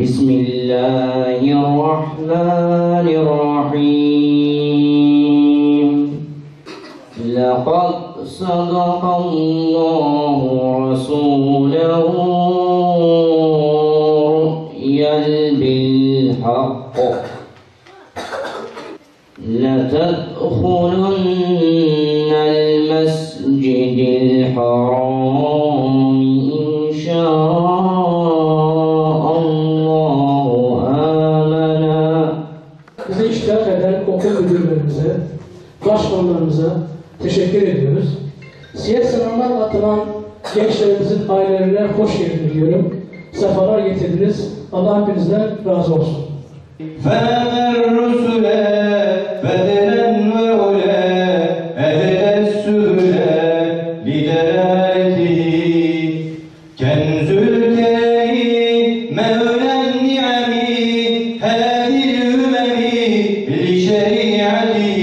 بسم الله الرحمن الرحيم لقد صدق الله رسوله رؤيا بالحق لتدخلن المسجد الحرام إن شاء الله آمنا. Bize iştirak eden okul müdürlerimize, başkanlarımıza teşekkür ediyoruz. Siyer sınavına atılan gençlerimizin ailelerine hoş geldiniz diyorum. Sefalar getirdiniz. Allah hepinizden razı olsun. فَاَمَرْ رُسُلَ بَدَلًا وَعُلَى أَدَلَ السُّهُلَ لِدَلَالَتِهِ كَنْزُ الْكَرِيمِ مَوْلَى النِّعَمِ هَادِي الْأُمَمِ لِشَرِيعَتِهِ.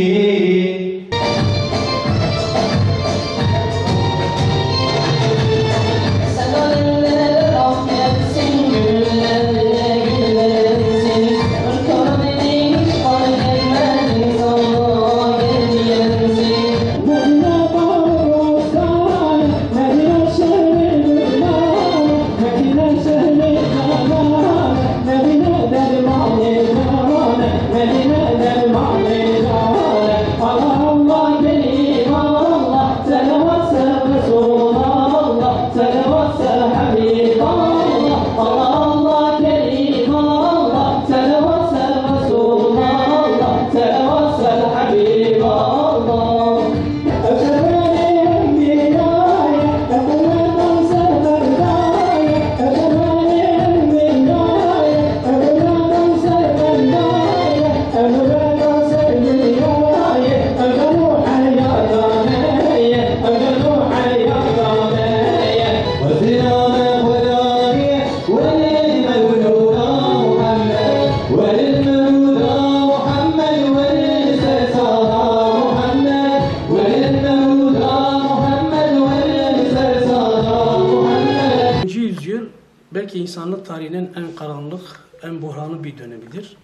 Belki insanlık tarihinin en karanlık, en buhranlı bir dönemidir.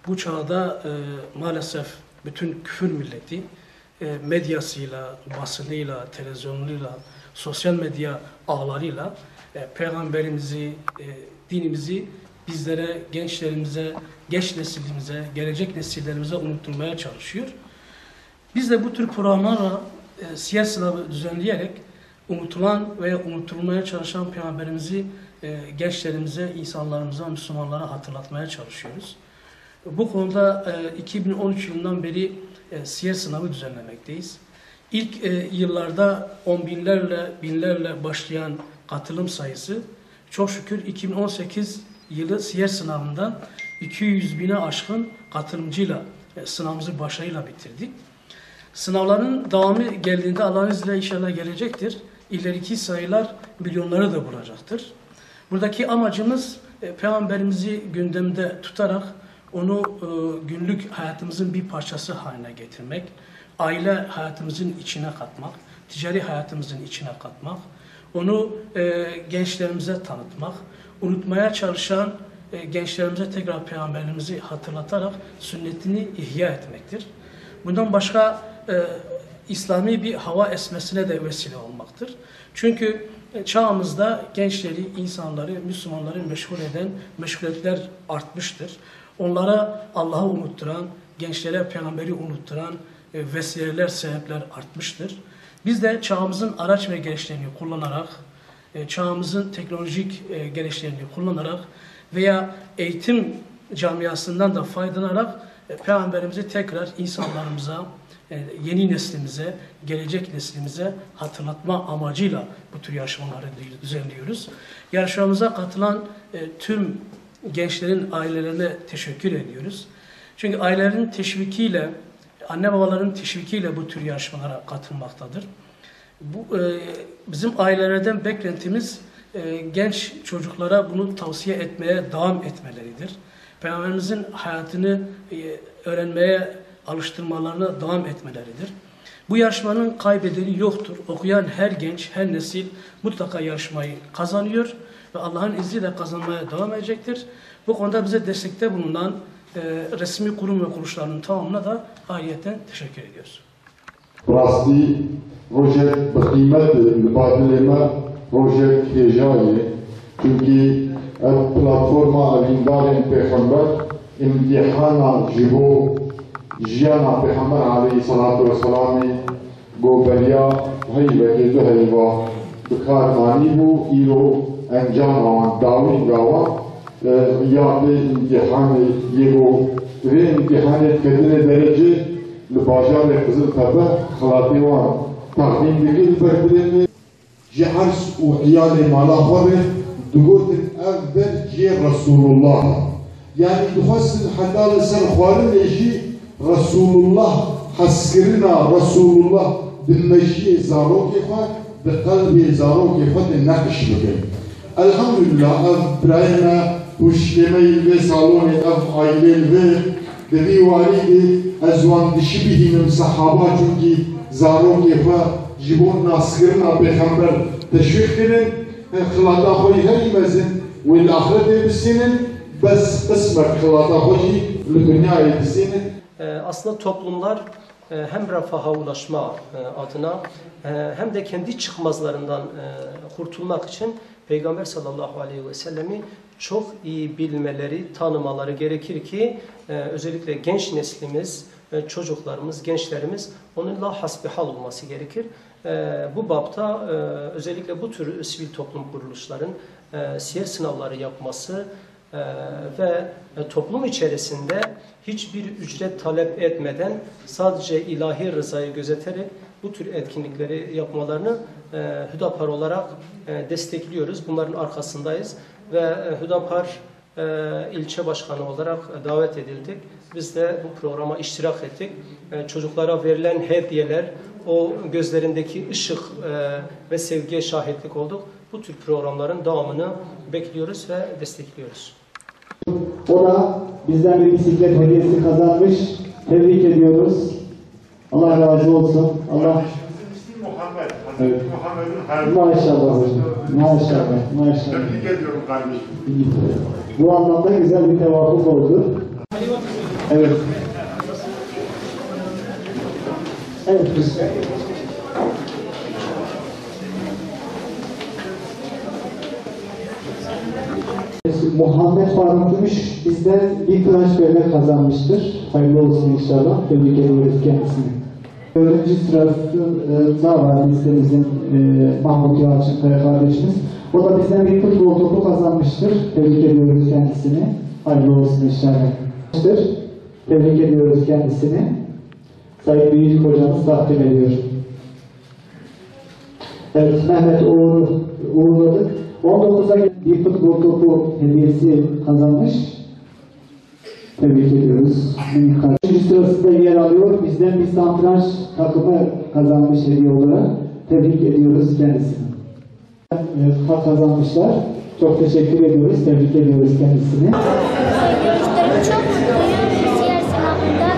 Bu çağda maalesef bütün küfür milleti medyasıyla, basınıyla, televizyonuyla, sosyal medya ağlarıyla peygamberimizi, dinimizi bizlere, gençlerimize, genç neslimize, gelecek nesillerimize unutturmaya çalışıyor. Biz de bu tür programlarla siyer sınavı düzenleyerek unutulan veya unutulmaya çalışan peygamberimizi gençlerimize, insanlarımıza, Müslümanlara hatırlatmaya çalışıyoruz. Bu konuda 2013 yılından beri siyer sınavı düzenlemekteyiz. İlk yıllarda binlerle başlayan katılım sayısı çok şükür 2018 yılı siyer sınavında 200 bine aşkın katılımcıyla sınavımızı başarıyla bitirdik. Sınavların devamı geldiğinde Allah'ın izniyle inşallah gelecektir. İleriki sayılar milyonları da bulacaktır. Buradaki amacımız Peygamberimizi gündemde tutarak onu günlük hayatımızın bir parçası haline getirmek, aile hayatımızın içine katmak, ticari hayatımızın içine katmak, onu gençlerimize tanıtmak, unutmaya çalışan gençlerimize tekrar Peygamberimizi hatırlatarak sünnetini ihya etmektir. Bundan başka İslami bir hava esmesine de vesile olmaktır. Çünkü çağımızda gençleri, insanları, Müslümanları meşgul eden meşguliyetler artmıştır. Onlara Allah'ı unutturan, gençlere peygamberi unutturan vesileler, sebepler artmıştır. Biz de çağımızın araç ve gereçlerini kullanarak, çağımızın teknolojik gereçlerini kullanarak veya eğitim camiasından da faydalanarak peygamberimizi tekrar insanlarımıza, yeni neslimize, gelecek neslimize hatırlatma amacıyla bu tür yarışmaları düzenliyoruz. Yarışmamıza katılan tüm gençlerin ailelerine teşekkür ediyoruz. Çünkü ailelerin teşvikiyle, anne babaların teşvikiyle bu tür yarışmalara katılmaktadır. Bizim ailelerden beklentimiz genç çocuklara bunu tavsiye etmeye devam etmeleridir. Peygamberimizin hayatını öğrenmeye alıştırmalarına devam etmeleridir. Bu yarışmanın kaybedeni yoktur. Okuyan her genç, her nesil mutlaka yarışmayı kazanıyor ve Allah'ın izniyle kazanmaya devam edecektir. Bu konuda bize destekte bulunan resmi kurum ve kuruluşların tamamına da ayrıyeten teşekkür ediyoruz. Rasti, Rojet, Bakımet, Badilema, Rojet, Hejaye, çünkü platforma alindarın peygamber, imtihana jibo, jiyana peygamber aleyhissalatu vesselam'ı goberiya, hayve kezu hayva, bıkar mani bu, ilo, encam avan, davin gava, yadı imtihanı yego, ve imtihanı kedine derece, لباجار قزل تبع خلاطيوان تقديم دقيق بردلين جعرس وعيال مالا خبر دقوت أكبر جي رسول الله يعني تحسن حتى لسان خوارن يجي رسول الله حسكرنا رسول الله بالمجيء زاروك يفاد بقلب زاروك يفاد النقش بكين الحمد لله أف براينا وشكمي في صالون أف عائلين في دبي والدي ازوان دشبهين صحابه çünkü zarok yefa jibon nasırna peygamber teşvik edin xılata xoyi heymezin ve ahiret ebisinin bes ismek xılata xoyi dünya ebisinin. Aslında toplumlar hem refaha ulaşma adına hem de kendi çıkmazlarından kurtulmak için Peygamber sallallahu aleyhi ve sellemi çok iyi bilmeleri, tanımaları gerekir ki özellikle genç neslimiz, çocuklarımız, gençlerimiz onunla hasbihal olması gerekir. Bu bapta özellikle bu tür sivil toplum kuruluşların siyer sınavları yapması ve toplum içerisinde hiçbir ücret talep etmeden sadece ilahi rızayı gözeterek bu tür etkinlikleri yapmalarını Hüdapar olarak destekliyoruz. Bunların arkasındayız ve Hüdapar ilçe başkanı olarak davet edildik. Biz de bu programa iştirak ettik. Çocuklara verilen hediyeler, o gözlerindeki ışık ve sevgiye şahitlik olduk. Bu tür programların devamını bekliyoruz ve destekliyoruz. O da bizden bir bisiklet hediyesi kazanmış. Tebrik ediyoruz. Allah razı olsun. Allah Muhammed. Evet. Muhammed'in her maşallah hocam. Maşallah. Maşallah. tebrik ediyorum kardeşim. Bu anlamda güzel bir tevafuk oldu. Evet. Evet. Muhammed Faruk Gümüş bizden bir tıraş bebek kazanmıştır. Hayırlı olsun inşallah. Tebrik ediyoruz kendisini. Öğrenci sırasında var listemizin Mahmut Yalçın kardeşimiz. O da bizden bir futbol topu kazanmıştır. Tebrik ediyoruz kendisini. Hayırlı olsun inşallah. Tebrik ediyoruz kendisini. Sayın Büyük Hocamız takdim ediyor. Evet, Mehmet Uğur'u uğurladık. 19'a bir futbol topu hediyesi kazanmış. Tebrik ediyoruz. Üçüncü sırasında yer alıyor. Bizden bir satranç takımı kazanmış hediye olarak. Tebrik ediyoruz kendisini. Kupa kazanmışlar. Çok teşekkür ediyoruz. Tebrik ediyoruz kendisini. Görüşlerim çok mutluyum. Siyer sınavında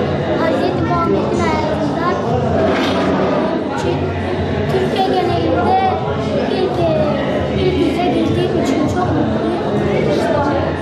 Hazreti Muhammed'in hayatından Türkiye genelinde ilk yüze girdiğim için çok mutluyum.